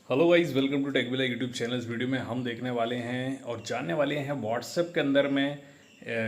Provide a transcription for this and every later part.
Hello guys, welcome to tech villa YouTube channel. इस video में हम देखने वाले हैं और जानने वाले हैं व्हाट्सएप के अंदर में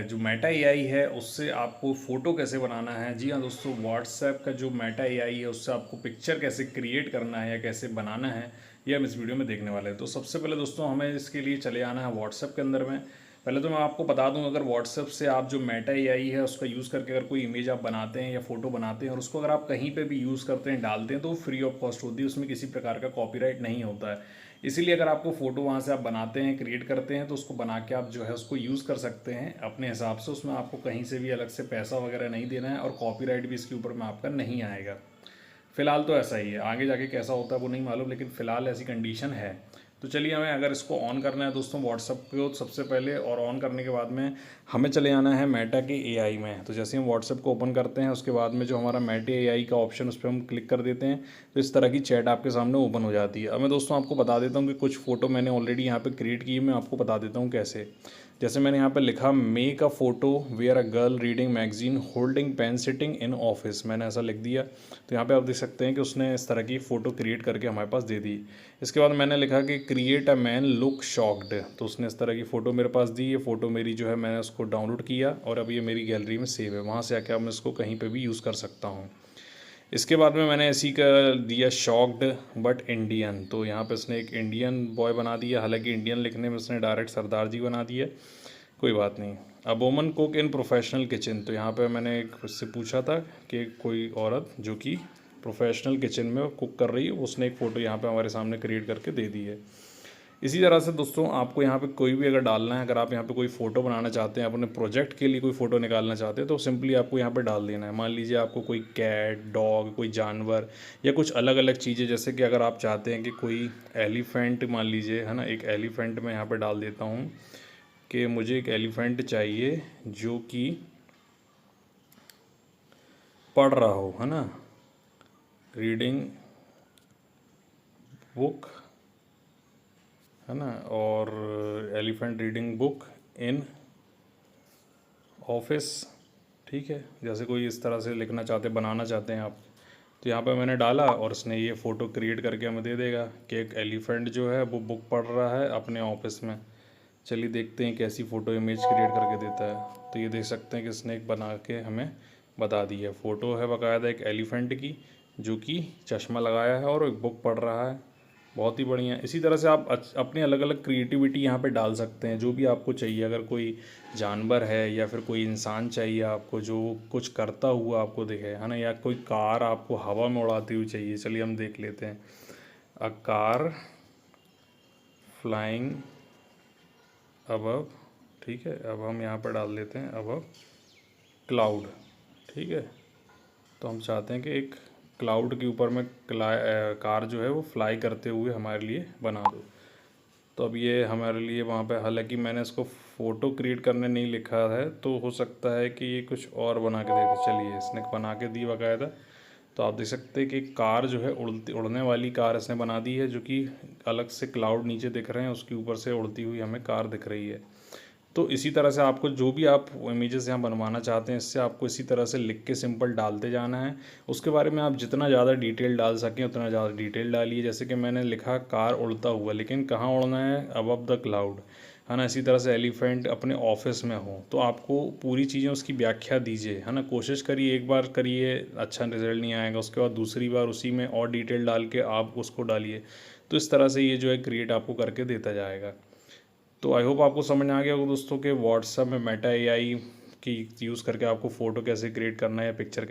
जो मेटा एआई है उससे आपको फ़ोटो कैसे बनाना है। जी हाँ दोस्तों, व्हाट्सएप का जो मेटा एआई है उससे आपको पिक्चर कैसे क्रिएट करना है या कैसे बनाना है, ये हम इस वीडियो में देखने वाले हैं। तो सबसे पहले दोस्तों हमें इसके लिए चले आना है व्हाट्सएप के अंदर में। पहले तो मैं आपको बता दूं, अगर व्हाट्सएप से आप जो मेटा एआई है उसका यूज़ करके अगर कोई इमेज आप बनाते हैं या फोटो बनाते हैं और उसको अगर आप कहीं पे भी यूज़ करते हैं, डालते हैं, तो वो फ्री ऑफ कॉस्ट होती है, उसमें किसी प्रकार का कॉपीराइट नहीं होता है। इसीलिए अगर आपको फ़ोटो वहाँ से आप बनाते हैं, क्रिएट करते हैं, तो उसको बना के आप जो है उसको यूज़ कर सकते हैं अपने हिसाब से। उसमें आपको कहीं से भी अलग से पैसा वगैरह नहीं देना है और कॉपीराइट भी इसके ऊपर में आपका नहीं आएगा। फिलहाल तो ऐसा ही है, आगे जाके कैसा होता है वो नहीं मालूम, लेकिन फ़िलहाल ऐसी कंडीशन है। तो चलिए, हमें अगर इसको ऑन करना है दोस्तों व्हाट्सअप को सबसे पहले, और ऑन करने के बाद में हमें चले आना है मेटा के एआई में। तो जैसे हम व्हाट्सअप को ओपन करते हैं उसके बाद में जो हमारा मेटा एआई का ऑप्शन उस पर हम क्लिक कर देते हैं, तो इस तरह की चैट आपके सामने ओपन हो जाती है। अब मैं दोस्तों आपको बता देता हूँ कि कुछ फ़ोटो मैंने ऑलरेडी यहाँ पे क्रिएट की है, मैं आपको बता देता हूँ कैसे। जैसे मैंने यहाँ पे लिखा, make a photo where a girl reading magazine holding pen sitting in office, मैंने ऐसा लिख दिया। तो यहाँ पे आप देख सकते हैं कि उसने इस तरह की फ़ोटो क्रिएट करके हमारे पास दे दी। इसके बाद मैंने लिखा कि create a man look shocked, तो उसने इस तरह की फ़ोटो मेरे पास दी। ये फ़ोटो मेरी जो है मैंने उसको डाउनलोड किया और अब ये मेरी गैलरी में सेव है, वहाँ से आके अब मैं इसको कहीं पर भी यूज़ कर सकता हूँ। इसके बाद में मैंने ऐसी का दिया शॉक्ड बट इंडियन, तो यहाँ पे उसने एक इंडियन बॉय बना दिया, हालांकि इंडियन लिखने में उसने डायरेक्ट सरदार जी बना दिया। कोई बात नहीं। अब woman cook in professional kitchen, तो यहाँ पे मैंने एक उससे पूछा था कि कोई औरत जो कि प्रोफेशनल किचन में कुक कर रही है, उसने एक फ़ोटो यहाँ पे हमारे सामने क्रिएट करके दे दी है। इसी तरह से दोस्तों आपको यहाँ पे कोई भी अगर डालना है, अगर आप यहाँ पे कोई फ़ोटो बनाना चाहते हैं, अपने प्रोजेक्ट के लिए कोई फ़ोटो निकालना चाहते हैं, तो सिंपली आपको यहाँ पे डाल देना है। मान लीजिए आपको कोई कैट, डॉग, कोई जानवर या कुछ अलग अलग चीज़ें, जैसे कि अगर आप चाहते हैं कि कोई एलिफेंट मान लीजिए, है ना, एक एलिफेंट मैं यहाँ पर डाल देता हूँ कि मुझे एक एलिफेंट चाहिए जो कि पढ़ रहा हो, है ना, रीडिंग बुक, है ना, और elephant reading book in office. ठीक है, जैसे कोई इस तरह से लिखना चाहते, बनाना चाहते हैं आप, तो यहाँ पे मैंने डाला और इसने ये फ़ोटो क्रिएट करके हमें दे देगा कि एक एलिफेंट जो है वो बुक पढ़ रहा है अपने ऑफिस में। चलिए देखते हैं कैसी फ़ोटो इमेज क्रिएट करके देता है। तो ये देख सकते हैं कि इसने एक बना के हमें बता दी है। फ़ोटो है बाकायदा एक एलिफेंट की जो कि चश्मा लगाया है और एक बुक पढ़ रहा है। बहुत ही बढ़िया। इसी तरह से आप अपनी अलग अलग क्रिएटिविटी यहाँ पे डाल सकते हैं, जो भी आपको चाहिए। अगर कोई जानवर है या फिर कोई इंसान चाहिए आपको जो कुछ करता हुआ आपको दिखे, है ना, या कोई कार आपको हवा में उड़ाती हुई चाहिए, चलिए हम देख लेते हैं। अ कार फ्लाइंग अबव, ठीक है, अब हम यहाँ पर डाल देते हैं अबव क्लाउड। ठीक है, तो हम चाहते हैं कि एक क्लाउड के ऊपर में कार जो है वो फ्लाई करते हुए हमारे लिए बना दो। तो अब ये हमारे लिए वहाँ पे, हालांकि मैंने इसको फ़ोटो क्रिएट करने नहीं लिखा है, तो हो सकता है कि ये कुछ और बना के दे दे। चलिए, इसने बना के दी बाकायदा। तो आप देख सकते हैं कि कार जो है उड़ने वाली कार इसने बना दी है, जो कि अलग से क्लाउड नीचे दिख रहे हैं, उसके ऊपर से उड़ती हुई हमें कार दिख रही है। तो इसी तरह से आपको जो भी आप इमेजेस यहाँ बनवाना चाहते हैं, इससे आपको इसी तरह से लिख के सिंपल डालते जाना है। उसके बारे में आप जितना ज़्यादा डिटेल डाल सकें उतना ज़्यादा डिटेल डालिए। जैसे कि मैंने लिखा कार उड़ता हुआ, लेकिन कहाँ उड़ना है, अबव द क्लाउड, है ना। इसी तरह से एलिफेंट अपने ऑफिस में हो, तो आपको पूरी चीज़ें उसकी व्याख्या दीजिए, है ना। कोशिश करिए, एक बार करिए अच्छा रिजल्ट नहीं आएगा, उसके बाद दूसरी बार उसी में और डिटेल डाल के आप उसको डालिए। तो इस तरह से ये जो है क्रिएट आपको करके देता जाएगा। तो आई होप आपको समझ आ गया होगा दोस्तों कि व्हाट्सएप में मेटा एआई की यूज़ करके आपको फ़ोटो कैसे क्रिएट करना है या पिक्चर